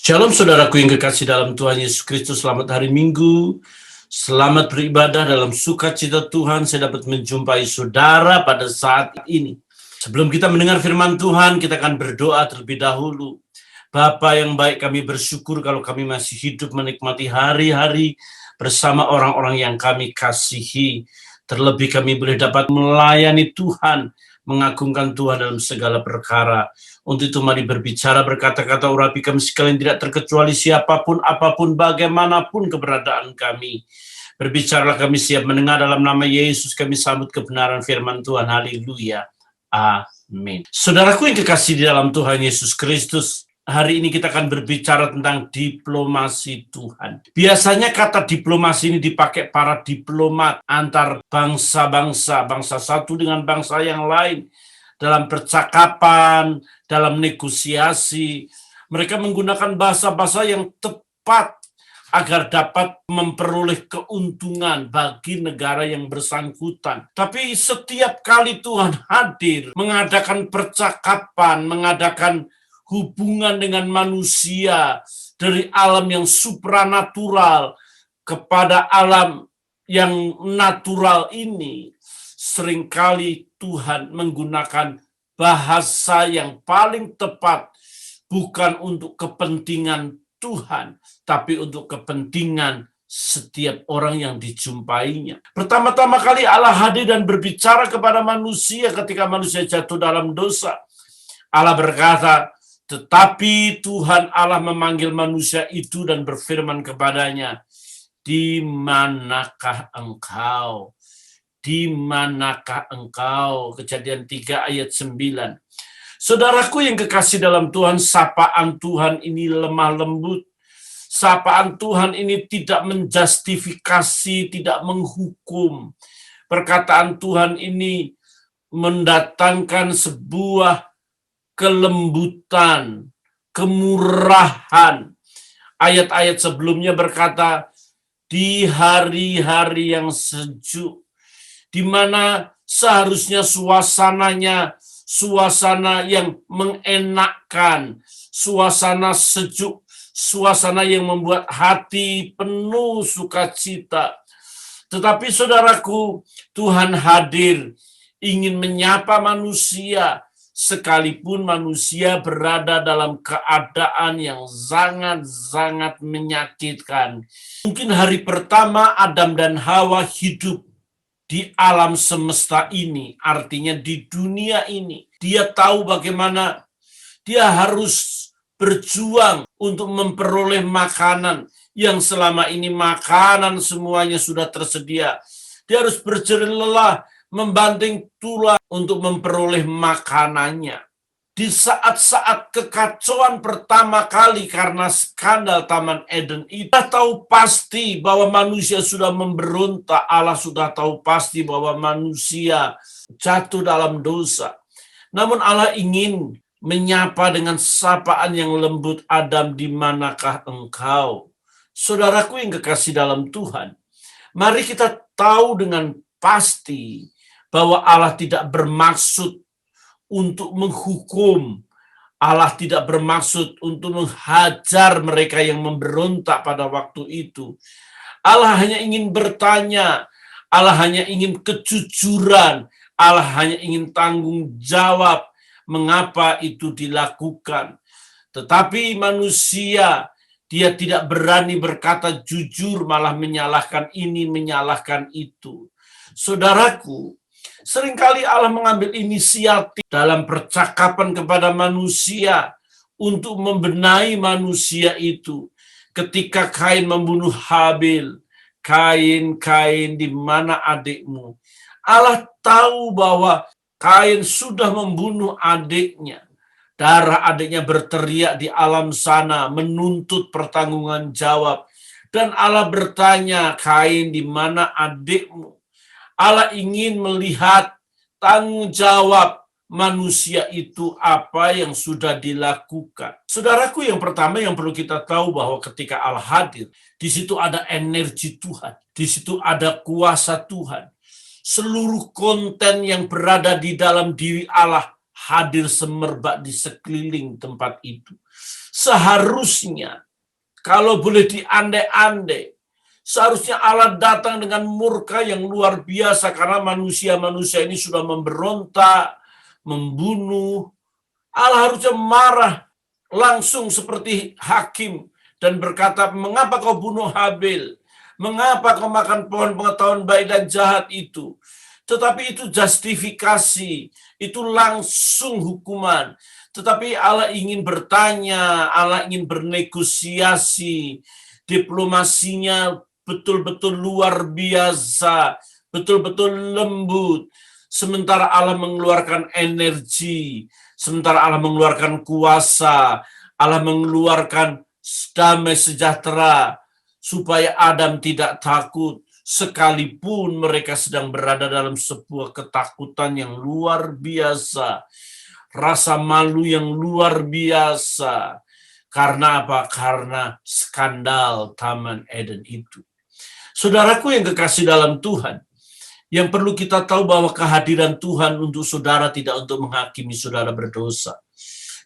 Shalom saudaraku yang kekasih dalam Tuhan Yesus Kristus, selamat hari Minggu, selamat beribadah dalam sukacita Tuhan. Saya dapat menjumpai saudara pada saat ini. Sebelum kita mendengar firman Tuhan, kita akan berdoa terlebih dahulu. Bapa yang baik, kami bersyukur kalau kami masih hidup menikmati hari-hari bersama orang-orang yang kami kasihi. Terlebih kami boleh dapat melayani Tuhan, mengagungkan Tuhan dalam segala perkara. Untuk itu mari berbicara, berkata-kata, urapi kami sekalian, tidak terkecuali siapapun, apapun, bagaimanapun keberadaan kami. Berbicaralah, kami siap mendengar. Dalam nama Yesus kami sambut kebenaran firman Tuhan. Haleluya. Amin. Saudaraku yang kekasih di dalam Tuhan Yesus Kristus, hari ini kita akan berbicara tentang diplomasi Tuhan. Biasanya kata diplomasi ini dipakai para diplomat antar bangsa-bangsa, bangsa satu dengan bangsa yang lain. Dalam percakapan, dalam negosiasi, mereka menggunakan bahasa-bahasa yang tepat agar dapat memperoleh keuntungan bagi negara yang bersangkutan. Tapi setiap kali Tuhan hadir, mengadakan percakapan, mengadakan hubungan dengan manusia dari alam yang supranatural kepada alam yang natural ini, seringkali Tuhan menggunakan bahasa yang paling tepat, bukan untuk kepentingan Tuhan, tapi untuk kepentingan setiap orang yang dijumpainya. Pertama-tama kali Allah hadir dan berbicara kepada manusia ketika manusia jatuh dalam dosa. Allah berkata, tetapi Tuhan Allah memanggil manusia itu dan berfirman kepadanya, di manakah engkau? Di manakah engkau? Kejadian 3 ayat 9. Saudaraku yang kekasih dalam Tuhan, sapaan Tuhan ini lemah lembut. Sapaan Tuhan ini tidak menjustifikasi, tidak menghukum. Perkataan Tuhan ini mendatangkan sebuah kelembutan, kemurahan. Ayat-ayat sebelumnya berkata, di hari-hari yang sejuk, di mana seharusnya suasananya suasana yang mengenakkan, suasana sejuk, suasana yang membuat hati penuh sukacita. Tetapi saudaraku, Tuhan hadir ingin menyapa manusia, sekalipun manusia berada dalam keadaan yang sangat-sangat menyakitkan. Mungkin hari pertama Adam dan Hawa hidup di alam semesta ini, artinya di dunia ini. Dia tahu bagaimana dia harus berjuang untuk memperoleh makanan yang selama ini makanan semuanya sudah tersedia. Dia harus berjerih lelah, membanting tulang untuk memperoleh makanannya. Di saat-saat kekacauan pertama kali karena skandal Taman Eden itu, kita tahu pasti bahwa manusia sudah memberontak. Allah sudah tahu pasti bahwa manusia jatuh dalam dosa. Namun Allah ingin menyapa dengan sapaan yang lembut, Adam, di manakah engkau? Saudaraku yang kekasih dalam Tuhan, mari kita tahu dengan pasti bahwa Allah tidak bermaksud untuk menghukum. Allah tidak bermaksud untuk menghajar mereka yang memberontak pada waktu itu. Allah hanya ingin bertanya, Allah hanya ingin kejujuran, Allah hanya ingin tanggung jawab mengapa itu dilakukan. Tetapi manusia, dia tidak berani berkata jujur, malah menyalahkan ini, menyalahkan itu. Saudaraku, seringkali Allah mengambil inisiatif dalam percakapan kepada manusia untuk membenahi manusia itu. Ketika Kain membunuh Habil, Kain, di mana adikmu? Allah tahu bahwa Kain sudah membunuh adiknya. Darah adiknya berteriak di alam sana, menuntut pertanggungan jawab. Dan Allah bertanya, Kain, di mana adikmu? Allah ingin melihat tanggung jawab manusia itu apa yang sudah dilakukan. Saudaraku, yang pertama yang perlu kita tahu bahwa ketika Allah hadir, di situ ada energi Tuhan, di situ ada kuasa Tuhan. Seluruh konten yang berada di dalam diri Allah hadir semerbak di sekeliling tempat itu. Seharusnya, kalau boleh diandai-andai, seharusnya Allah datang dengan murka yang luar biasa karena manusia-manusia ini sudah memberontak, membunuh. Allah harusnya marah langsung seperti hakim dan berkata, mengapa kau bunuh Habil? Mengapa kau makan pohon pengetahuan baik dan jahat itu? Tetapi itu justifikasi, itu langsung hukuman. Tetapi Allah ingin bertanya, Allah ingin bernegosiasi, diplomasinya betul-betul luar biasa, betul-betul lembut. Sementara Allah mengeluarkan energi, sementara Allah mengeluarkan kuasa, Allah mengeluarkan damai sejahtera, supaya Adam tidak takut, sekalipun mereka sedang berada dalam sebuah ketakutan yang luar biasa, rasa malu yang luar biasa. Karena apa? Karena skandal Taman Eden itu. Saudaraku yang kekasih dalam Tuhan, yang perlu kita tahu bahwa kehadiran Tuhan untuk saudara tidak untuk menghakimi saudara berdosa.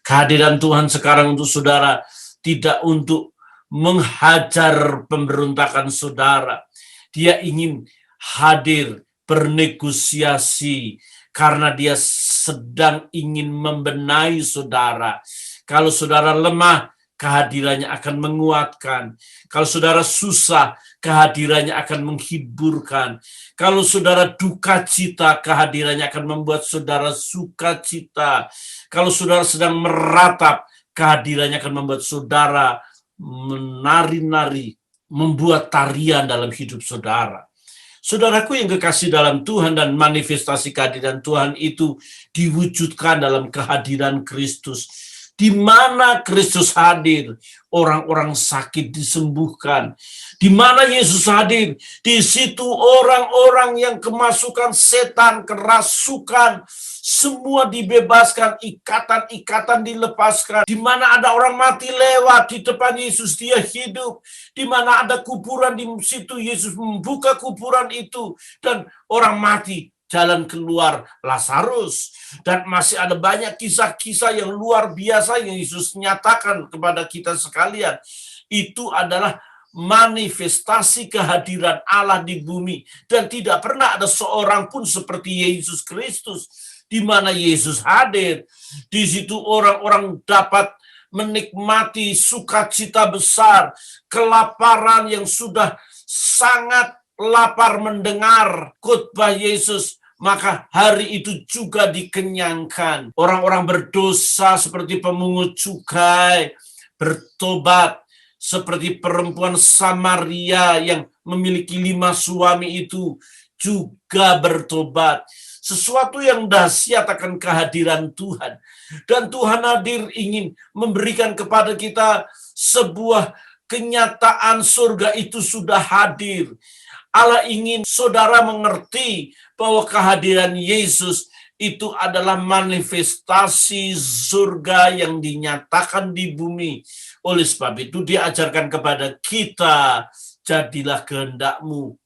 Kehadiran Tuhan sekarang untuk saudara tidak untuk menghajar pemberontakan saudara. Dia ingin hadir bernegosiasi karena dia sedang ingin membenahi saudara. Kalau saudara lemah, kehadirannya akan menguatkan. Kalau saudara susah, kehadirannya akan menghiburkan. Kalau saudara duka cita, kehadirannya akan membuat saudara sukacita. Kalau saudara sedang meratap, kehadirannya akan membuat saudara menari-nari, membuat tarian dalam hidup saudara. Saudaraku yang kekasih dalam Tuhan, dan manifestasi kehadiran Tuhan itu diwujudkan dalam kehadiran Kristus. Di mana Kristus hadir, orang-orang sakit disembuhkan. Di mana Yesus hadir, di situ orang-orang yang kemasukan setan, kerasukan, semua dibebaskan, ikatan-ikatan dilepaskan. Di mana ada orang mati lewat, di depan Yesus dia hidup. Di mana ada kuburan, di situ Yesus membuka kuburan itu, dan orang mati jalan keluar Lazarus. Dan masih ada banyak kisah-kisah yang luar biasa yang Yesus nyatakan kepada kita sekalian. Itu adalah manifestasi kehadiran Allah di bumi, dan tidak pernah ada seorang pun seperti Yesus Kristus. Di mana Yesus hadir, di situ orang-orang dapat menikmati sukacita besar, kelaparan yang sudah sangat lapar mendengar khotbah Yesus, maka hari itu juga dikenyangkan. Orang-orang berdosa seperti pemungut cukai bertobat, seperti perempuan Samaria yang memiliki 5 suami itu juga bertobat. Sesuatu yang dahsyat akan kehadiran Tuhan. Dan Tuhan hadir ingin memberikan kepada kita sebuah kenyataan surga itu sudah hadir. Allah ingin saudara mengerti bahwa kehadiran Yesus itu adalah manifestasi surga yang dinyatakan di bumi. Oleh sebab itu diajarkan kepada kita, jadilah kehendakmu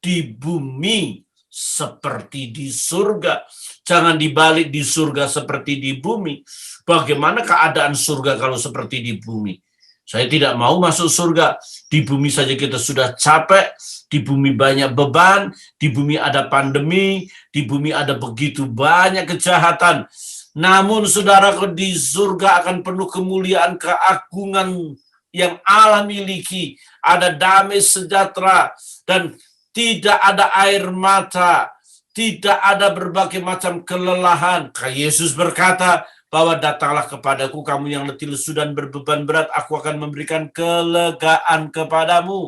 di bumi seperti di surga. Jangan dibalik, di surga seperti di bumi. Bagaimana keadaan surga kalau seperti di bumi? Saya tidak mau masuk surga. Di bumi saja kita sudah capek, di bumi banyak beban, di bumi ada pandemi, di bumi ada begitu banyak kejahatan. Namun saudara, di surga akan penuh kemuliaan, keagungan yang Allah miliki. Ada damai sejahtera, dan tidak ada air mata, tidak ada berbagai macam kelelahan. Yesus berkata bahwa datanglah kepadaku kamu yang letih lesu dan berbeban berat, aku akan memberikan kelegaan kepadamu.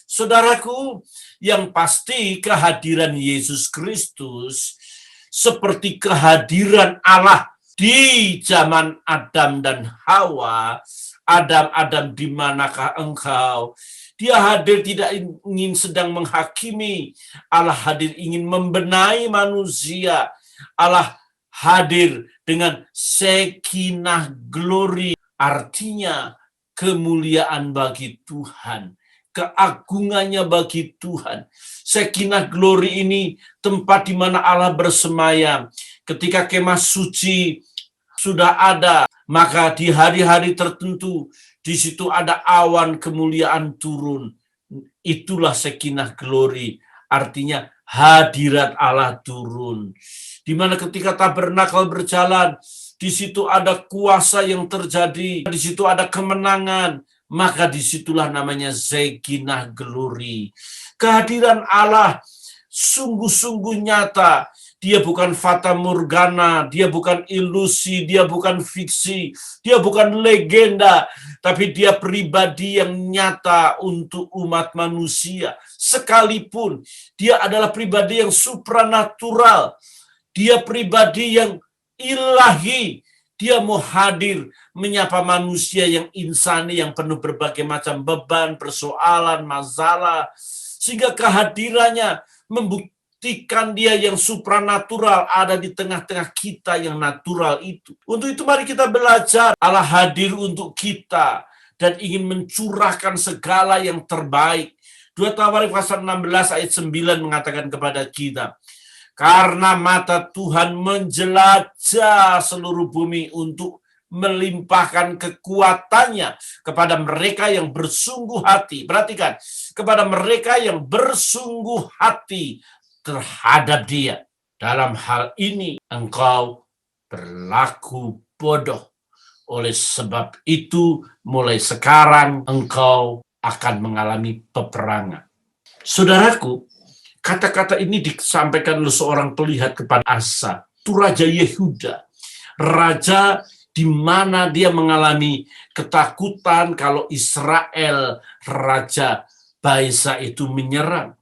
Saudaraku, yang pasti kehadiran Yesus Kristus seperti kehadiran Allah di zaman Adam dan Hawa. Adam, di manakah engkau? Dia hadir tidak ingin sedang menghakimi. Allah hadir ingin membenahi manusia. Allah hadir dengan Shekinah glory, artinya kemuliaan bagi Tuhan. keagungannya bagi Tuhan. Shekinah glory ini tempat di mana Allah bersemayam. Ketika kemah suci sudah ada, maka di hari-hari tertentu di situ ada awan kemuliaan turun. Itulah Shekinah glory, artinya hadirat Allah turun. Di mana ketika tabernakel berjalan, di situ ada kuasa yang terjadi, di situ ada kemenangan, maka disitulah namanya Shekinah glory. Kehadiran Allah sungguh-sungguh nyata. Dia bukan fata morgana, dia bukan ilusi, dia bukan fiksi, dia bukan legenda, tapi dia pribadi yang nyata untuk umat manusia. Sekalipun dia adalah pribadi yang supranatural, dia pribadi yang ilahi, dia mau hadir menyapa manusia yang insani, yang penuh berbagai macam beban, persoalan, masalah, sehingga kehadirannya membuktikan dia yang supranatural ada di tengah-tengah kita yang natural itu. Untuk itu mari kita belajar, Allah hadir untuk kita dan ingin mencurahkan segala yang terbaik. 2 Tawarik pasal 16 ayat 9 mengatakan kepada kita, karena mata Tuhan menjelajah seluruh bumi untuk melimpahkan kekuatannya kepada mereka yang bersungguh hati. Perhatikan, kepada mereka yang bersungguh hati terhadap dia. Dalam hal ini engkau berlaku bodoh. Oleh sebab itu mulai sekarang engkau akan mengalami peperangan. Saudaraku, kata-kata ini disampaikan oleh seorang pelihat kepada Asa, itu Raja Yehuda. Raja di mana dia mengalami ketakutan kalau Israel, Raja Baesa itu menyerang.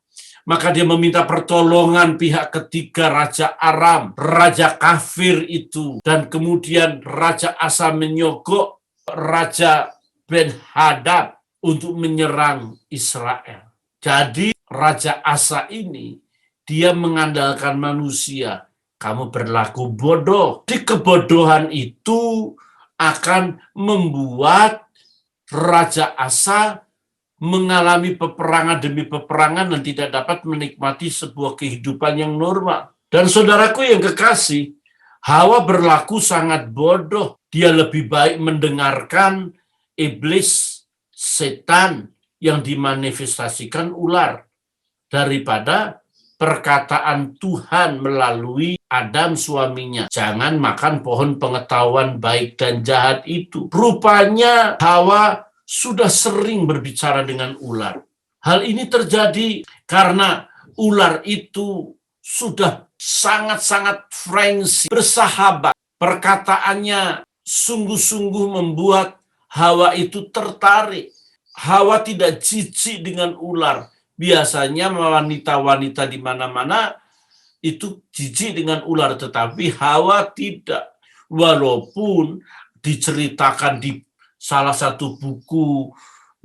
Maka dia meminta pertolongan pihak ketiga, Raja Aram, Raja kafir itu. Dan kemudian Raja Asa menyogok Raja Ben-Hadad untuk menyerang Israel. Jadi Raja Asa ini, dia mengandalkan manusia. Kamu berlaku bodoh. Di kebodohan itu akan membuat Raja Asa mengalami peperangan demi peperangan dan tidak dapat menikmati sebuah kehidupan yang normal. Dan saudaraku yang kekasih, Hawa berlaku sangat bodoh. Dia lebih baik mendengarkan iblis, setan yang dimanifestasikan ular daripada perkataan Tuhan melalui Adam suaminya. Jangan makan pohon pengetahuan baik dan jahat itu. Rupanya Hawa sudah sering berbicara dengan ular. Hal ini terjadi karena ular itu sudah sangat-sangat friendly, bersahabat. Perkataannya sungguh-sungguh membuat Hawa itu tertarik. Hawa tidak jijik dengan ular. Biasanya wanita-wanita di mana-mana itu jijik dengan ular, tetapi Hawa tidak. Walaupun diceritakan di salah satu buku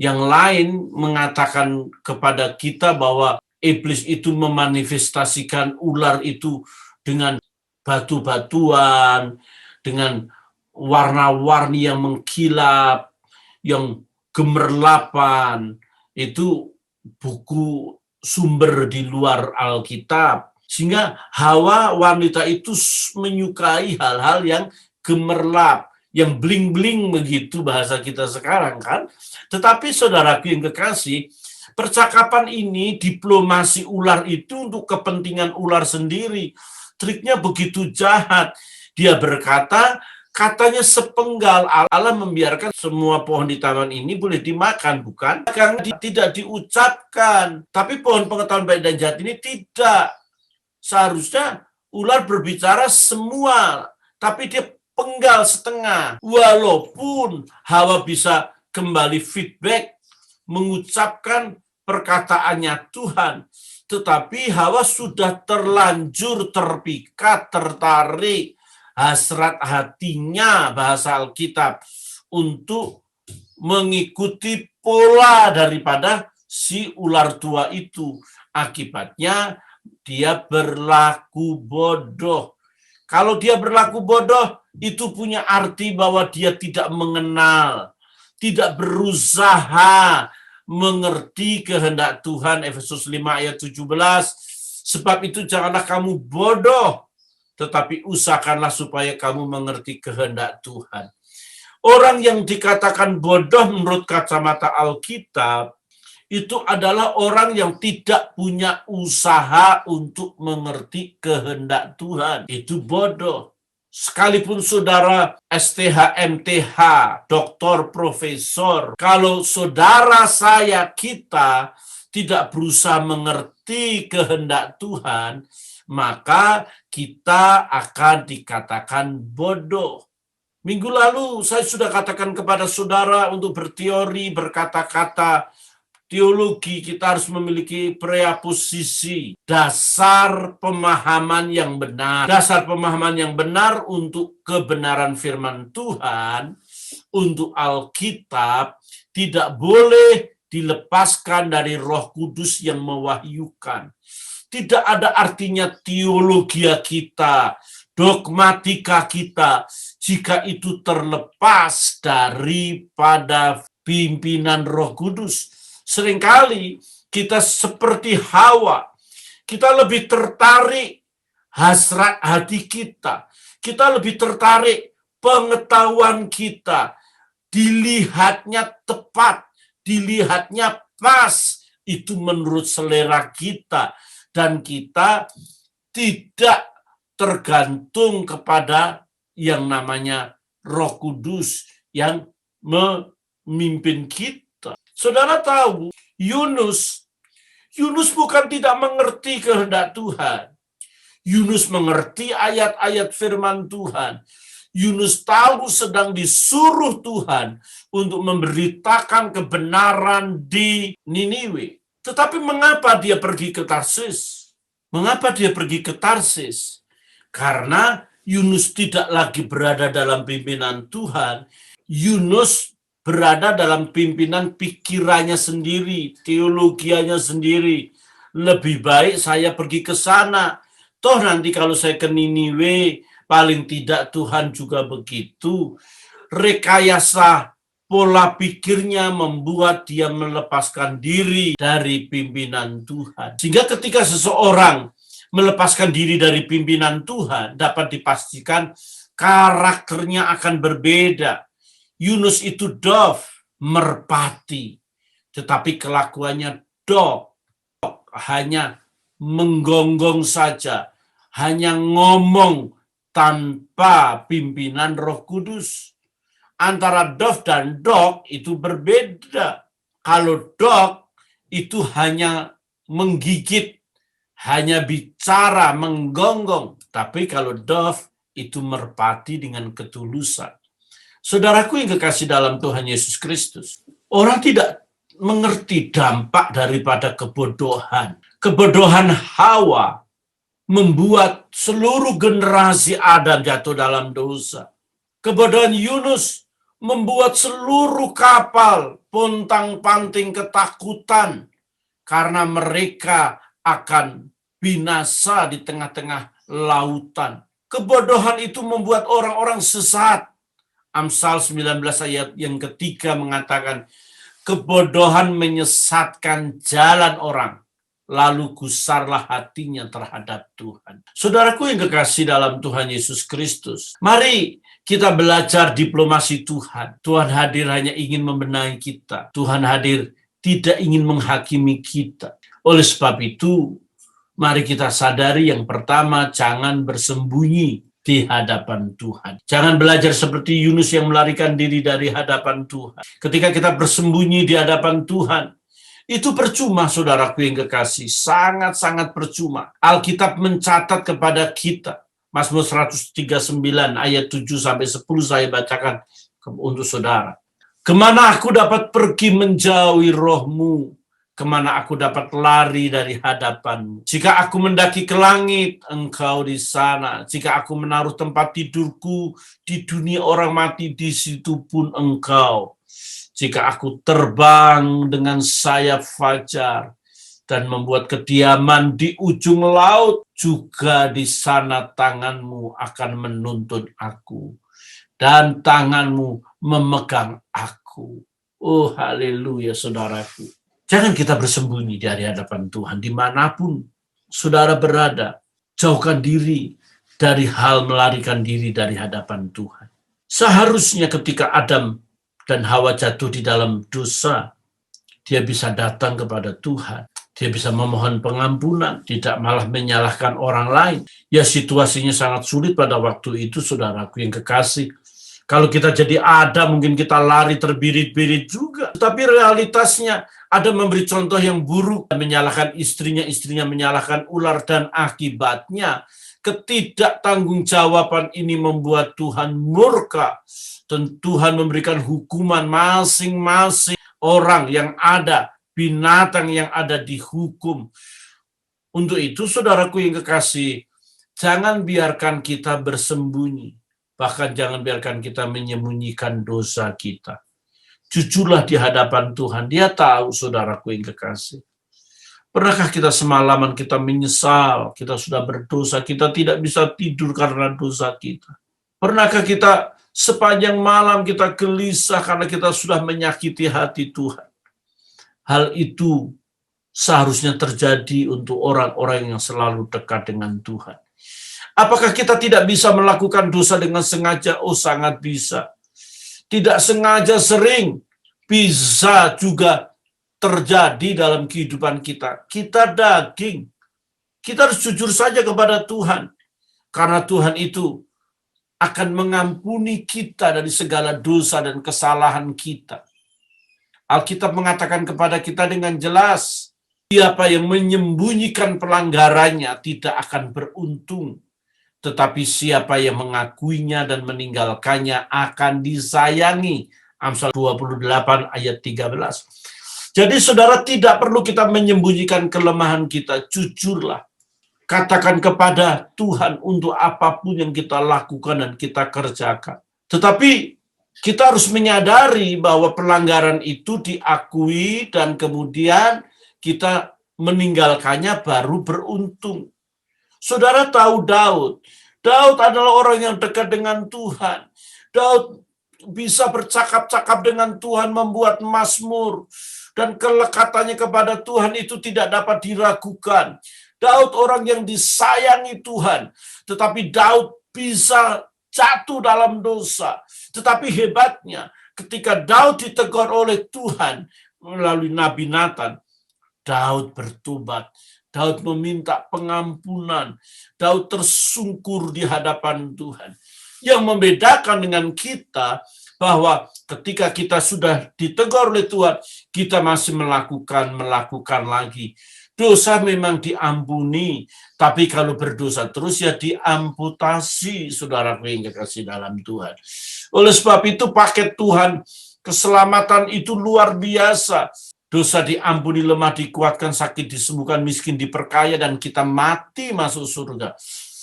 yang lain mengatakan kepada kita bahwa iblis itu memanifestasikan ular itu dengan batu-batuan, dengan warna-warni yang mengkilap, yang gemerlapan. Itu buku sumber di luar Alkitab. Sehingga Hawa wanita itu menyukai hal-hal yang gemerlap, yang bling-bling begitu bahasa kita sekarang kan. Tetapi saudaraku yang kekasih, percakapan ini, diplomasi ular itu untuk kepentingan ular sendiri. Triknya begitu jahat. Dia berkata, katanya sepenggal Allah membiarkan semua pohon di taman ini boleh dimakan, bukan? Karena tidak diucapkan. Tapi pohon pengetahuan baik dan jahat ini tidak. Seharusnya ular berbicara semua, tapi dia penggal setengah. Walaupun Hawa bisa kembali feedback, mengucapkan perkataannya Tuhan, tetapi Hawa sudah terlanjur terpikat, tertarik, hasrat hatinya bahasa Alkitab untuk mengikuti pola daripada si ular tua itu. Akibatnya dia berlaku bodoh. Kalau dia berlaku bodoh, itu punya arti bahwa dia tidak mengenal, tidak berusaha mengerti kehendak Tuhan. Efesus 5 ayat 17. Sebab itu janganlah kamu bodoh, tetapi usahakanlah supaya kamu mengerti kehendak Tuhan. Orang yang dikatakan bodoh menurut kacamata Alkitab itu adalah orang yang tidak punya usaha untuk mengerti kehendak Tuhan. Itu bodoh. Sekalipun saudara STH, MTH, doktor, profesor, kalau saudara kita tidak berusaha mengerti kehendak Tuhan, maka kita akan dikatakan bodoh. Minggu lalu saya sudah katakan kepada saudara untuk berteori, berkata-kata, teologi kita harus memiliki preposisi, dasar pemahaman yang benar. Dasar pemahaman yang benar untuk kebenaran firman Tuhan, untuk Alkitab, tidak boleh dilepaskan dari Roh Kudus yang mewahyukan. Tidak ada artinya teologi kita, dogmatika kita, jika itu terlepas daripada pimpinan Roh Kudus. Seringkali kita seperti Hawa, kita lebih tertarik hasrat hati kita lebih tertarik pengetahuan kita, dilihatnya tepat, dilihatnya pas, itu menurut selera kita, dan kita tidak tergantung kepada yang namanya Roh Kudus yang memimpin kita. Saudara tahu, Yunus bukan tidak mengerti kehendak Tuhan. Yunus mengerti ayat-ayat firman Tuhan. Yunus tahu sedang disuruh Tuhan untuk memberitakan kebenaran di Niniwe. Tetapi mengapa dia pergi ke Tarsis? Mengapa dia pergi ke Tarsis? Karena Yunus tidak lagi berada dalam pimpinan Tuhan. Yunus berada dalam pimpinan pikirannya sendiri, teologianya sendiri. Lebih baik saya pergi ke sana. Toh nanti kalau saya ke Niniwe, paling tidak Tuhan juga begitu. Rekayasa pola pikirnya membuat dia melepaskan diri dari pimpinan Tuhan. Sehingga ketika seseorang melepaskan diri dari pimpinan Tuhan, dapat dipastikan karakternya akan berbeda. Yunus itu dove, merpati, tetapi kelakuannya dog, hanya menggonggong saja, hanya ngomong tanpa pimpinan Roh Kudus. Antara dove dan dog itu berbeda. Kalau dog itu hanya menggigit, hanya bicara, menggonggong. Tapi kalau dove itu merpati dengan ketulusan. Saudaraku yang kekasih dalam Tuhan Yesus Kristus, orang tidak mengerti dampak daripada kebodohan. Kebodohan Hawa membuat seluruh generasi Adam jatuh dalam dosa. Kebodohan Yunus membuat seluruh kapal pontang-panting ketakutan karena mereka akan binasa di tengah-tengah lautan. Kebodohan itu membuat orang-orang sesat. Amsal 19 ayat yang ketiga mengatakan, kebodohan menyesatkan jalan orang, lalu gusarlah hatinya terhadap Tuhan. Saudaraku yang kekasih dalam Tuhan Yesus Kristus, mari kita belajar diplomasi Tuhan. Tuhan hadir hanya ingin membenahi kita. Tuhan hadir tidak ingin menghakimi kita. Oleh sebab itu, mari kita sadari yang pertama, jangan bersembunyi di hadapan Tuhan. Jangan belajar seperti Yunus yang melarikan diri dari hadapan Tuhan. Ketika kita bersembunyi di hadapan Tuhan, itu percuma, saudaraku yang kekasih. Sangat-sangat percuma. Alkitab mencatat kepada kita. Mazmur 139 ayat 7-10 saya bacakan untuk saudara. Kemana aku dapat pergi menjauhi roh-Mu? Kemana aku dapat lari dari hadapan-Mu? Jika aku mendaki ke langit, Engkau di sana. Jika aku menaruh tempat tidurku di dunia orang mati, di situ pun Engkau. Jika aku terbang dengan sayap fajar dan membuat kediaman di ujung laut, juga di sana tangan-Mu akan menuntun aku, dan tangan-Mu memegang aku. Oh, haleluya, saudaraku. Jangan kita bersembunyi dari hadapan Tuhan. Dimanapun saudara berada, jauhkan diri dari hal melarikan diri dari hadapan Tuhan. Seharusnya ketika Adam dan Hawa jatuh di dalam dosa, dia bisa datang kepada Tuhan. Dia bisa memohon pengampunan, tidak malah menyalahkan orang lain. Ya, situasinya sangat sulit pada waktu itu, saudaraku yang kekasih. Kalau kita jadi Adam, mungkin kita lari terbirit-birit juga. Tapi realitasnya, Adam memberi contoh yang buruk, menyalahkan istrinya menyalahkan ular, dan akibatnya ketidaktanggungjawaban ini membuat Tuhan murka. Dan Tuhan memberikan hukuman masing-masing orang yang ada, binatang yang ada dihukum. Untuk itu, saudaraku yang kekasih, jangan biarkan kita bersembunyi. Bahkan jangan biarkan kita menyembunyikan dosa kita. Jujurlah di hadapan Tuhan. Dia tahu, saudaraku yang kekasih. Pernahkah kita semalaman kita menyesal, kita sudah berdosa, kita tidak bisa tidur karena dosa kita? Pernahkah kita sepanjang malam kita gelisah karena kita sudah menyakiti hati Tuhan? Hal itu seharusnya terjadi untuk orang-orang yang selalu dekat dengan Tuhan. Apakah kita tidak bisa melakukan dosa dengan sengaja? Oh, sangat bisa. Tidak sengaja sering bisa juga terjadi dalam kehidupan kita. Kita daging. Kita harus jujur saja kepada Tuhan. Karena Tuhan itu akan mengampuni kita dari segala dosa dan kesalahan kita. Alkitab mengatakan kepada kita dengan jelas, siapa yang menyembunyikan pelanggarannya tidak akan beruntung. Tetapi siapa yang mengakuinya dan meninggalkannya akan disayangi. Amsal 28 ayat 13. Jadi saudara, tidak perlu kita menyembunyikan kelemahan kita. Jujurlah. Katakan kepada Tuhan untuk apapun yang kita lakukan dan kita kerjakan. Tetapi kita harus menyadari bahwa pelanggaran itu diakui dan kemudian kita meninggalkannya baru beruntung. Saudara tahu Daud. Daud adalah orang yang dekat dengan Tuhan. Daud bisa bercakap-cakap dengan Tuhan, membuat mazmur. Dan kelekatannya kepada Tuhan itu tidak dapat diragukan. Daud orang yang disayangi Tuhan. Tetapi Daud bisa jatuh dalam dosa. Tetapi hebatnya, ketika Daud ditegur oleh Tuhan melalui Nabi Nathan, Daud bertobat. Daud meminta pengampunan. Daud tersungkur di hadapan Tuhan. Yang membedakan dengan kita, bahwa ketika kita sudah ditegur oleh Tuhan, kita masih melakukan lagi. Dosa memang diampuni, tapi kalau berdosa terus ya diamputasi, saudaraku yang kekasih dalam Tuhan. Oleh sebab itu paket Tuhan, keselamatan itu luar biasa. Dosa diampuni, lemah dikuatkan, sakit disembuhkan, miskin diperkaya, dan kita mati masuk surga.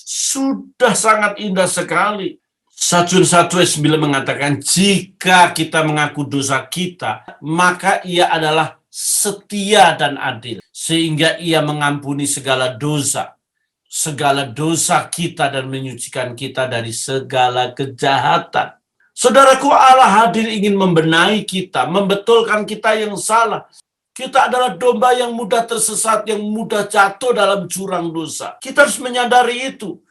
Sudah sangat indah sekali. 1 ayat 9 mengatakan, jika kita mengaku dosa kita, maka ia adalah setia dan adil, sehingga ia mengampuni segala dosa kita dan menyucikan kita dari segala kejahatan. Saudaraku, Allah hadir ingin membenahi kita, membetulkan kita yang salah. Kita adalah domba yang mudah tersesat, yang mudah jatuh dalam jurang dosa. Kita harus menyadari itu.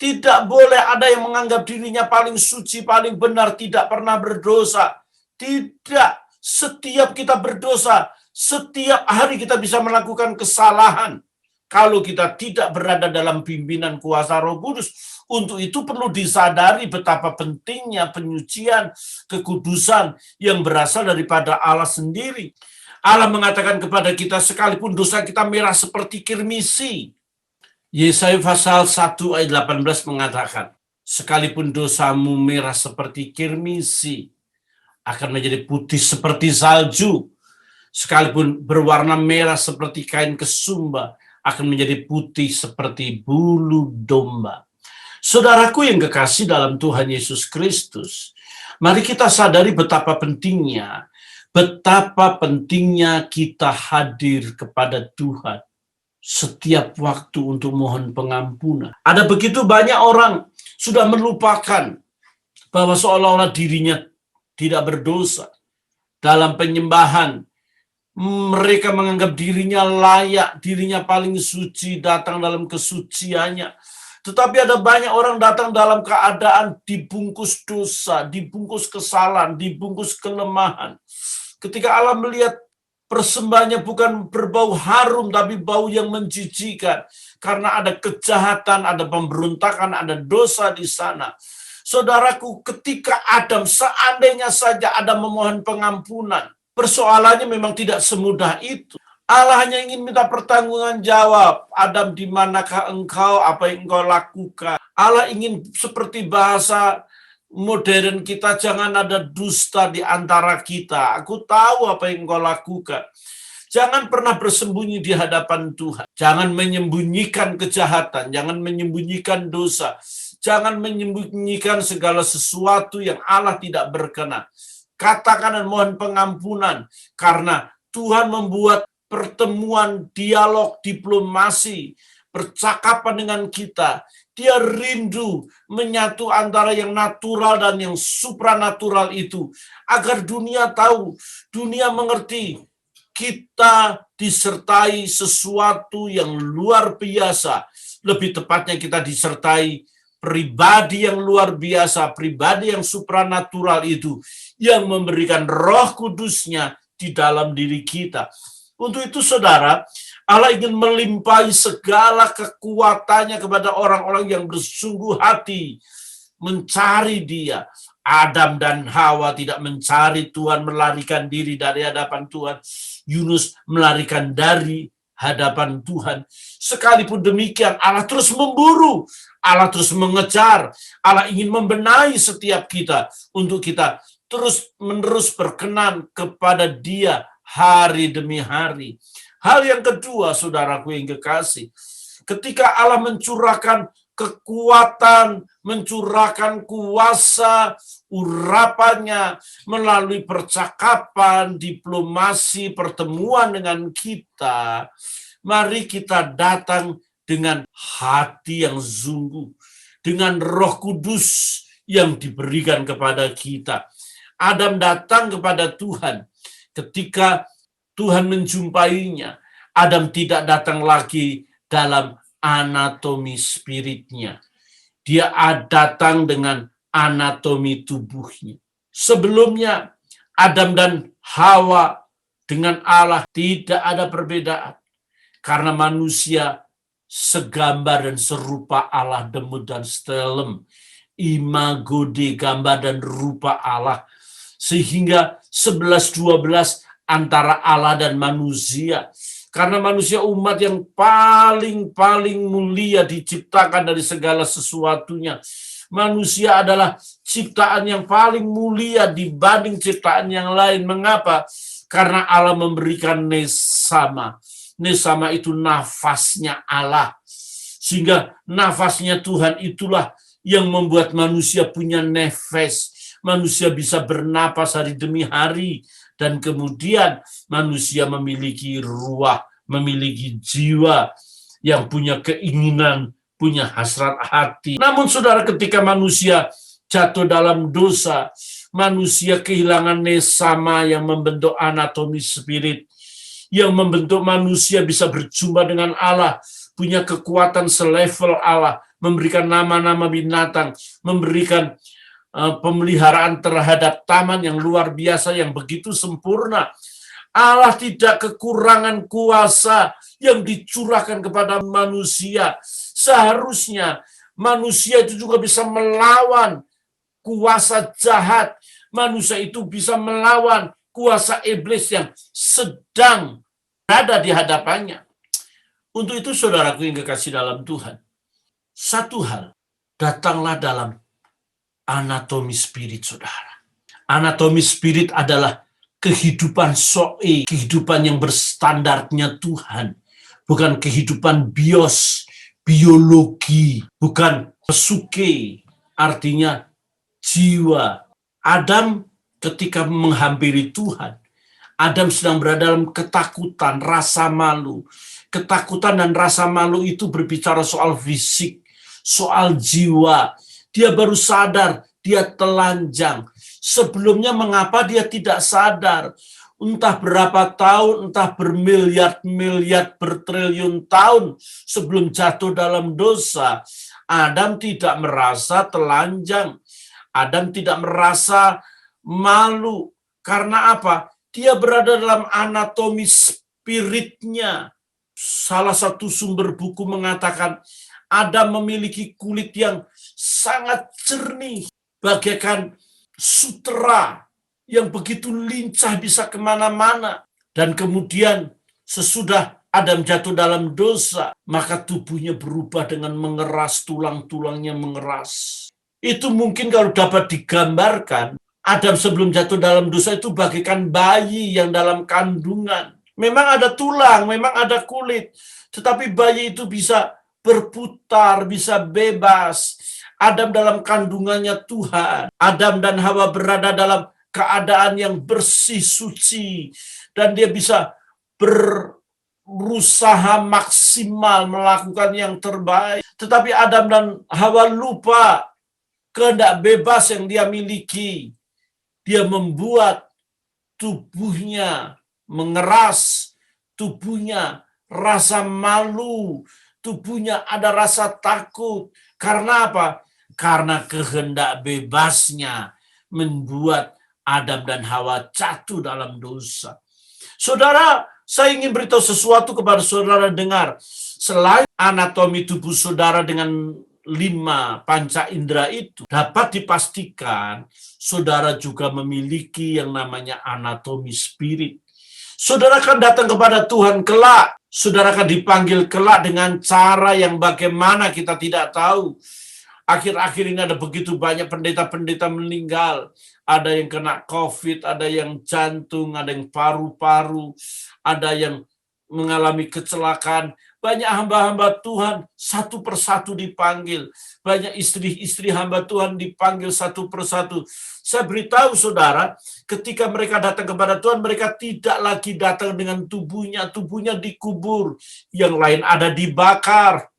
Tidak boleh ada yang menganggap dirinya paling suci, paling benar, tidak pernah berdosa. Tidak. Setiap kita berdosa, setiap hari kita bisa melakukan kesalahan. Kalau kita tidak berada dalam pimpinan kuasa Roh Kudus, untuk itu perlu disadari betapa pentingnya penyucian, kekudusan yang berasal daripada Allah sendiri. Allah mengatakan kepada kita, sekalipun dosa kita merah seperti kirmisi. Yesaya pasal 1 ayat 18 mengatakan, sekalipun dosamu merah seperti kirmisi, akan menjadi putih seperti salju. Sekalipun berwarna merah seperti kain kesumba, akan menjadi putih seperti bulu domba. Saudaraku yang kekasih dalam Tuhan Yesus Kristus, mari kita sadari betapa pentingnya kita hadir kepada Tuhan setiap waktu untuk mohon pengampunan. Ada begitu banyak orang sudah melupakan bahwa seolah-olah dirinya tidak berdosa. dalam penyembahan. Mereka menganggap dirinya layak, dirinya paling suci, datang dalam kesuciannya. Tetapi ada banyak orang datang dalam keadaan dibungkus dosa, dibungkus kesalahan, dibungkus kelemahan. Ketika Allah melihat persembahannya bukan berbau harum, tapi bau yang menjijikan. Karena ada kejahatan, ada pemberontakan, ada dosa di sana. Saudaraku, ketika Adam, seandainya saja Adam memohon pengampunan, persoalannya memang tidak semudah itu. Allah hanya ingin minta pertanggungan jawab. Adam, di manakah engkau? Apa yang engkau lakukan? Allah ingin seperti bahasa modern kita, jangan ada dusta di antara kita. Aku tahu apa yang engkau lakukan. Jangan pernah bersembunyi di hadapan Tuhan. Jangan menyembunyikan kejahatan. Jangan menyembunyikan dosa. Jangan menyembunyikan segala sesuatu yang Allah tidak berkenan. Katakan dan mohon pengampunan. Karena Tuhan membuat pertemuan, dialog, diplomasi, percakapan dengan kita. Dia rindu menyatu antara yang natural dan yang supranatural itu. Agar dunia tahu, dunia mengerti, kita disertai sesuatu yang luar biasa. Lebih tepatnya kita disertai pribadi yang luar biasa, pribadi yang supranatural itu, yang memberikan Roh Kudusnya di dalam diri kita. Untuk itu saudara, Allah ingin melimpahi segala kekuatannya kepada orang-orang yang bersungguh hati mencari Dia. Adam dan Hawa tidak mencari Tuhan, melarikan diri dari hadapan Tuhan. Yunus melarikan dari hadapan Tuhan. Sekalipun demikian, Allah terus memburu, Allah terus mengejar, Allah ingin membenahi setiap kita untuk kita terus-menerus berkenan kepada Dia hari demi hari. Hal yang kedua, saudaraku yang kekasih, ketika Allah mencurahkan kekuatan, mencurahkan kuasa, urapannya melalui percakapan, diplomasi, pertemuan dengan kita, mari kita datang dengan hati yang sungguh, dengan Roh Kudus yang diberikan kepada kita. Adam datang kepada Tuhan. Ketika Tuhan menjumpainya, Adam tidak datang lagi dalam anatomi spiritnya. Dia datang dengan anatomi tubuhnya. Sebelumnya, Adam dan Hawa dengan Allah tidak ada perbedaan. Karena manusia segambar dan serupa Allah, demut dan stelem. Imago Dei, gambar dan rupa Allah. Sehingga 11-12 antara Allah dan manusia. Karena manusia umat yang paling mulia diciptakan dari segala sesuatunya. Manusia adalah ciptaan yang paling mulia dibanding ciptaan yang lain. Mengapa? Karena Allah memberikan nesama. Nesama itu nafasnya Allah. Sehingga nafasnya Tuhan itulah yang membuat manusia punya nefes. Manusia bisa bernapas hari demi hari. Dan kemudian manusia memiliki ruah, memiliki jiwa yang punya keinginan, punya hasrat hati. Namun saudara, ketika manusia jatuh dalam dosa, manusia kehilangan nesama yang membentuk anatomi spirit, yang membentuk manusia bisa berjumpa dengan Allah, punya kekuatan selevel Allah, memberikan nama-nama binatang, memberikan pemeliharaan terhadap taman yang luar biasa, yang begitu sempurna. Allah tidak kekurangan kuasa yang dicurahkan kepada manusia. Seharusnya manusia itu juga bisa melawan kuasa jahat. Manusia itu bisa melawan kuasa iblis yang sedang berada di hadapannya. Untuk itu saudaraku yang kekasih dalam Tuhan, satu hal, datanglah dalam anatomi spirit, saudara. Anatomi spirit adalah kehidupan zoe, kehidupan yang berstandarnya Tuhan. Bukan kehidupan biologi, bukan psuke, artinya jiwa. Adam ketika menghampiri Tuhan, Adam sedang berada dalam ketakutan, rasa malu. Ketakutan dan rasa malu itu berbicara soal fisik, soal jiwa. Dia baru sadar, dia telanjang. Sebelumnya mengapa dia tidak sadar? Entah berapa tahun, entah bermiliar-miliar, bertriliun tahun sebelum jatuh dalam dosa, Adam tidak merasa telanjang. Adam tidak merasa malu. Karena apa? Dia berada dalam anatomi spiritnya. Salah satu sumber buku mengatakan Adam memiliki kulit yang sangat jernih, bagaikan sutera yang begitu lincah bisa kemana-mana. Dan kemudian sesudah Adam jatuh dalam dosa, maka tubuhnya berubah dengan mengeras, tulang-tulangnya mengeras. Itu mungkin kalau dapat digambarkan, Adam sebelum jatuh dalam dosa itu bagaikan bayi yang dalam kandungan. Memang ada tulang, memang ada kulit, tetapi bayi itu bisa berputar, bisa bebas. Adam dalam kandungannya Tuhan. Adam dan Hawa berada dalam keadaan yang bersih, suci. Dan dia bisa berusaha maksimal melakukan yang terbaik. Tetapi Adam dan Hawa lupa kehendak bebas yang dia miliki. Dia membuat tubuhnya mengeras, tubuhnya rasa malu, tubuhnya ada rasa takut. Karena apa? Karena kehendak bebasnya membuat Adam dan Hawa jatuh dalam dosa. Saudara, saya ingin beritahu sesuatu kepada saudara dengar. Selain anatomi tubuh saudara dengan 5 panca indera itu, dapat dipastikan saudara juga memiliki yang namanya anatomi spirit. Saudara akan datang kepada Tuhan kelak. Saudara akan dipanggil kelak dengan cara yang bagaimana kita tidak tahu. Akhir-akhir ini ada begitu banyak pendeta-pendeta meninggal. Ada yang kena COVID, ada yang jantung, ada yang paru-paru, ada yang mengalami kecelakaan. Banyak hamba-hamba Tuhan satu persatu dipanggil. Banyak istri-istri hamba Tuhan dipanggil satu persatu. Saya beritahu saudara, ketika mereka datang kepada Tuhan, mereka tidak lagi datang dengan tubuhnya. Tubuhnya dikubur. Yang lain ada dibakar.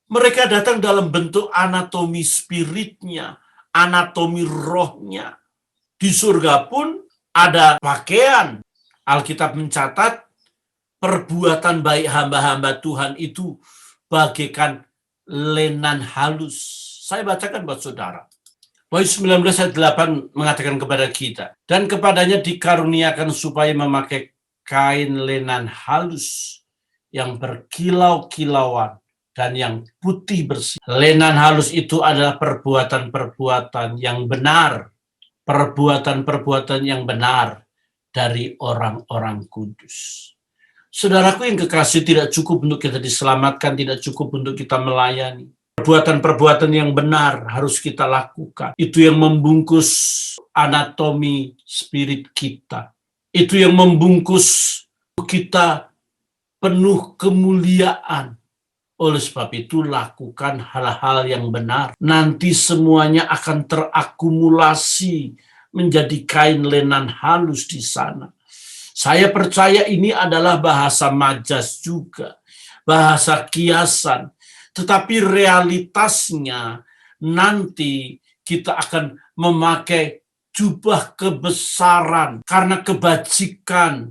Mereka datang dalam bentuk anatomi spiritnya, anatomi rohnya. Di surga pun ada pakaian. Alkitab mencatat perbuatan baik hamba-hamba Tuhan itu bagaikan lenan halus. Saya bacakan buat saudara. Wahyu 19 ayat 8 mengatakan kepada kita, dan kepadanya dikaruniakan supaya memakai kain lenan halus yang berkilau-kilauan dan yang putih bersih. Lenan halus itu adalah perbuatan-perbuatan yang benar. Perbuatan-perbuatan yang benar dari orang-orang kudus. Saudaraku yang kekasih, tidak cukup untuk kita diselamatkan, tidak cukup untuk kita melayani. Perbuatan-perbuatan yang benar harus kita lakukan. Itu yang membungkus anatomi spirit kita. Itu yang membungkus kita penuh kemuliaan. Oleh sebab itu, lakukan hal-hal yang benar. Nanti semuanya akan terakumulasi menjadi kain lenan halus di sana. Saya percaya ini adalah bahasa majas juga, bahasa kiasan. Tetapi realitasnya nanti kita akan memakai jubah kebesaran karena kebajikan,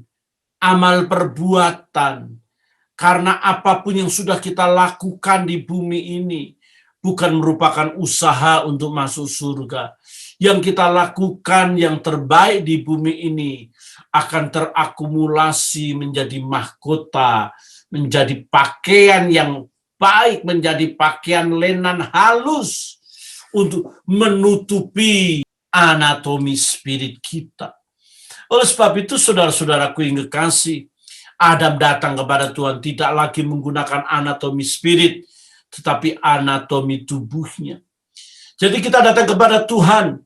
amal perbuatan. Karena apapun yang sudah kita lakukan di bumi ini bukan merupakan usaha untuk masuk surga. Yang kita lakukan yang terbaik di bumi ini akan terakumulasi menjadi mahkota, menjadi pakaian yang baik, menjadi pakaian lenan halus untuk menutupi anatomi spirit kita. Oleh sebab itu, saudara-saudaraku yang kekasih, Adam datang kepada Tuhan tidak lagi menggunakan anatomi spirit, tetapi anatomi tubuhnya. Jadi kita datang kepada Tuhan,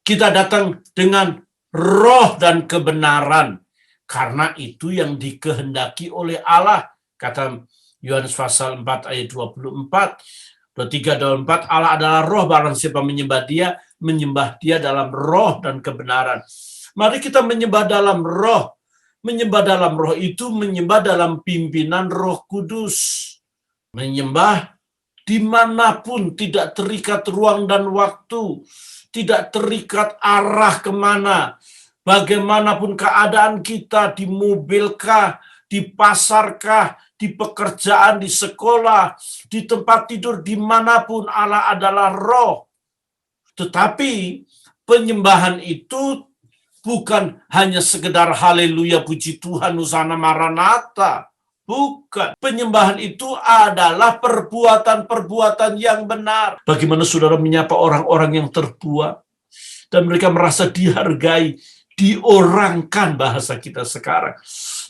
kita datang dengan roh dan kebenaran, karena itu yang dikehendaki oleh Allah. Kata Yohanes pasal 4 ayat 24, 23, 24, Allah adalah roh, barang siapa menyembah dia dalam roh dan kebenaran. Mari kita menyembah dalam roh. Menyembah dalam roh itu menyembah dalam pimpinan Roh Kudus. Menyembah dimanapun, tidak terikat ruang dan waktu. tidak terikat arah kemana. Bagaimanapun keadaan kita, di mobilkah, di pasarkah, di pekerjaan, di sekolah, di tempat tidur, dimanapun, Allah adalah roh. Tetapi penyembahan itu bukan hanya sekedar haleluya, puji Tuhan, hosana maranatha. Bukan. Penyembahan itu adalah perbuatan-perbuatan yang benar. Bagaimana saudara menyapa orang-orang yang terbuang dan mereka merasa dihargai, diorangkan bahasa kita sekarang.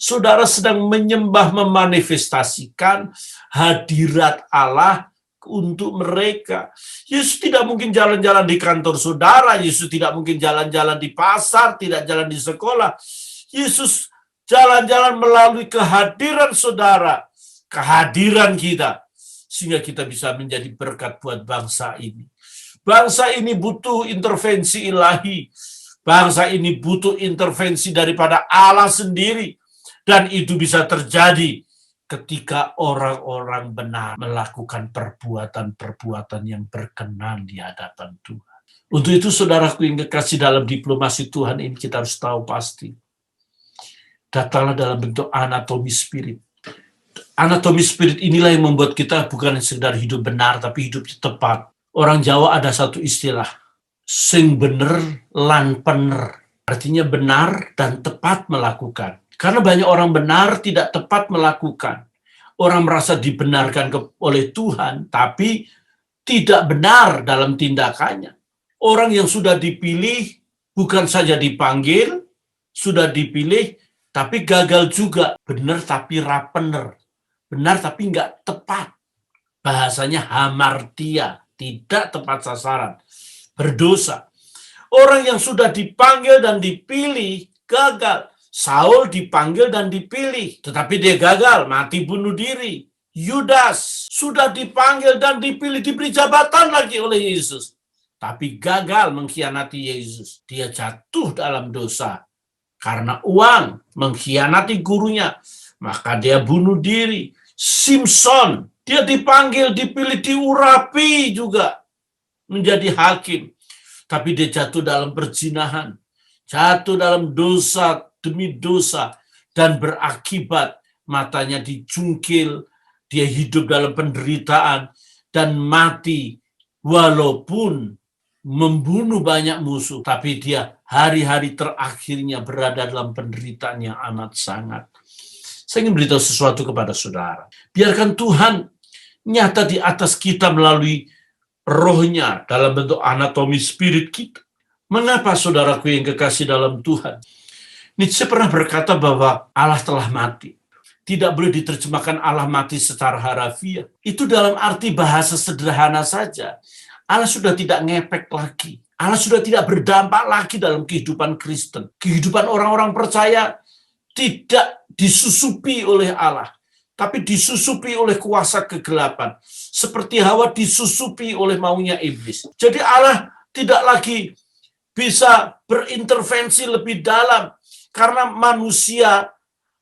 Saudara sedang menyembah, memanifestasikan hadirat Allah untuk mereka. Yesus tidak mungkin jalan-jalan di kantor saudara, Yesus tidak mungkin jalan-jalan di pasar, tidak jalan di sekolah. Yesus jalan-jalan melalui kehadiran saudara, kehadiran kita, sehingga kita bisa menjadi berkat buat bangsa ini. Bangsa ini butuh intervensi ilahi. Bangsa ini butuh intervensi daripada Allah sendiri. Dan itu bisa terjadi ketika orang-orang benar melakukan perbuatan-perbuatan yang berkenan di hadapan Tuhan. Untuk itu, saudaraku yang kekasih, dalam diplomasi Tuhan ini kita harus tahu pasti, datanglah dalam bentuk anatomi spirit. Anatomi spirit inilah yang membuat kita bukan sekedar hidup benar, tapi hidup tepat. Orang Jawa ada satu istilah, sing bener lan pener. Artinya benar dan tepat melakukan. Karena banyak orang benar tidak tepat melakukan. Orang merasa dibenarkan oleh Tuhan, tapi tidak benar dalam tindakannya. Orang yang sudah dipilih, bukan saja dipanggil, sudah dipilih, tapi gagal juga. Benar tapi rapener. Benar tapi nggak tepat. Bahasanya hamartia, tidak tepat sasaran. Berdosa. Orang yang sudah dipanggil dan dipilih, gagal. Saul dipanggil dan dipilih, tetapi dia gagal, mati bunuh diri. Yudas sudah dipanggil dan dipilih, diberi jabatan lagi oleh Yesus, tapi gagal mengkhianati Yesus. Dia jatuh dalam dosa karena uang, mengkhianati gurunya, maka dia bunuh diri. Simson, dia dipanggil, dipilih, diurapi juga menjadi hakim, tapi dia jatuh dalam perzinahan, jatuh dalam dosa demi dosa, dan berakibat matanya dicungkil, dia hidup dalam penderitaan, dan mati walaupun membunuh banyak musuh, tapi dia hari-hari terakhirnya berada dalam penderitaan yang amat sangat. Saya ingin beritahu sesuatu kepada saudara. Biarkan Tuhan nyata di atas kita melalui rohnya dalam bentuk anatomi spirit kita. Mengapa saudaraku yang kekasih dalam Tuhan? Nietzsche pernah berkata bahwa Allah telah mati. Tidak boleh diterjemahkan Allah mati secara harafiah. Itu dalam arti bahasa sederhana saja. Allah sudah tidak ngepek lagi. Allah sudah tidak berdampak lagi dalam kehidupan Kristen. Kehidupan orang-orang percaya tidak disusupi oleh Allah, tapi disusupi oleh kuasa kegelapan. Seperti Hawa disusupi oleh maunya iblis. Jadi Allah tidak lagi bisa berintervensi lebih dalam, karena manusia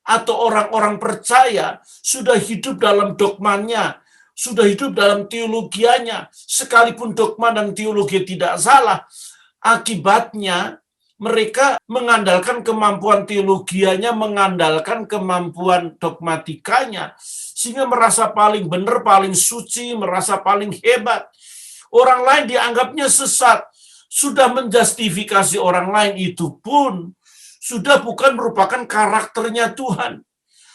atau orang-orang percaya sudah hidup dalam dogmanya, sudah hidup dalam teologianya. Sekalipun dogma dan teologi tidak salah, akibatnya mereka mengandalkan kemampuan teologianya, mengandalkan kemampuan dogmatikanya, sehingga merasa paling benar, paling suci, merasa paling hebat. Orang lain dianggapnya sesat. Sudah menjustifikasi orang lain, itu pun sudah bukan merupakan karakternya Tuhan.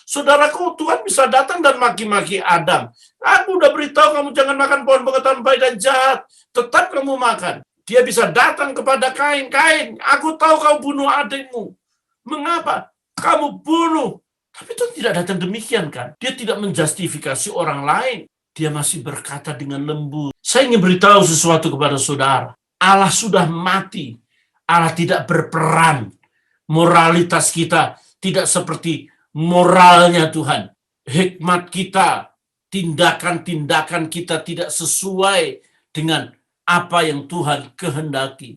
Saudaraku, Tuhan bisa datang dan maki-maki Adam. Aku udah beritahu kamu jangan makan pohon pengetahuan baik dan jahat. Tetap kamu makan. Dia bisa datang kepada Kain. Kain, aku tahu kau bunuh adikmu. Mengapa? Kamu bunuh. Tapi Tuhan tidak datang demikian kan. Dia tidak menjustifikasi orang lain. Dia masih berkata dengan lembut. Saya ingin beritahu sesuatu kepada saudara. Allah sudah mati. Allah tidak berperan. Moralitas kita tidak seperti moralnya Tuhan. Hikmat kita, tindakan-tindakan kita tidak sesuai dengan apa yang Tuhan kehendaki.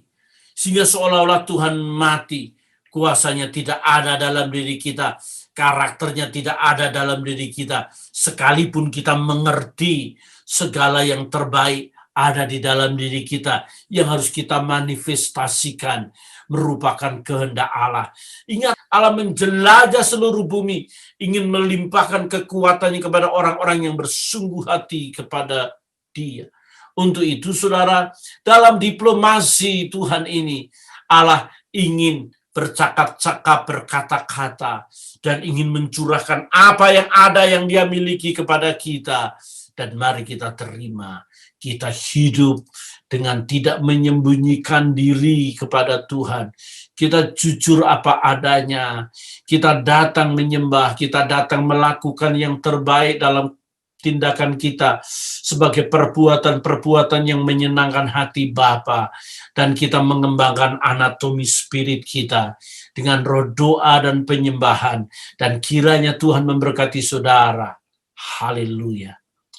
Sehingga seolah-olah Tuhan mati. Kuasanya tidak ada dalam diri kita. Karakternya tidak ada dalam diri kita. Sekalipun kita mengerti segala yang terbaik ada di dalam diri kita yang harus kita manifestasikan, merupakan kehendak Allah. Ingat, Allah menjelajah seluruh bumi, ingin melimpahkan kekuatannya kepada orang-orang yang bersungguh hati kepada Dia. Untuk itu, saudara, dalam diplomasi Tuhan ini, Allah ingin bercakap-cakap, berkata-kata, dan ingin mencurahkan apa yang ada yang Dia miliki kepada kita. Dan mari kita terima, kita hidup dengan tidak menyembunyikan diri kepada Tuhan. Kita jujur apa adanya, kita datang menyembah, kita datang melakukan yang terbaik dalam tindakan kita sebagai perbuatan-perbuatan yang menyenangkan hati Bapa, dan kita mengembangkan anatomi spirit kita dengan roh doa dan penyembahan, dan kiranya Tuhan memberkati saudara. Haleluya.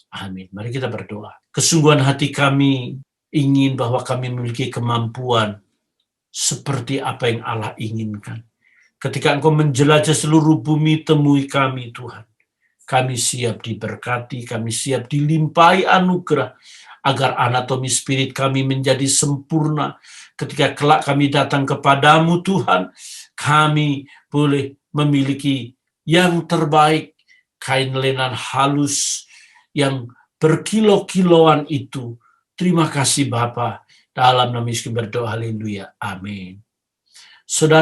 Amin. Mari kita berdoa. Kesungguhan hati kami ingin bahwa kami memiliki kemampuan seperti apa yang Allah inginkan. Ketika Engkau menjelajah seluruh bumi, temui kami Tuhan. Kami siap diberkati, kami siap dilimpahi anugerah, agar anatomi spirit kami menjadi sempurna. Ketika kelak kami datang kepadamu Tuhan, kami boleh memiliki yang terbaik, kain lenan halus yang berkilo-kiloan itu. Terima kasih Bapa. Dalam nama Yesus berdoa, haleluya. Amin. Saudara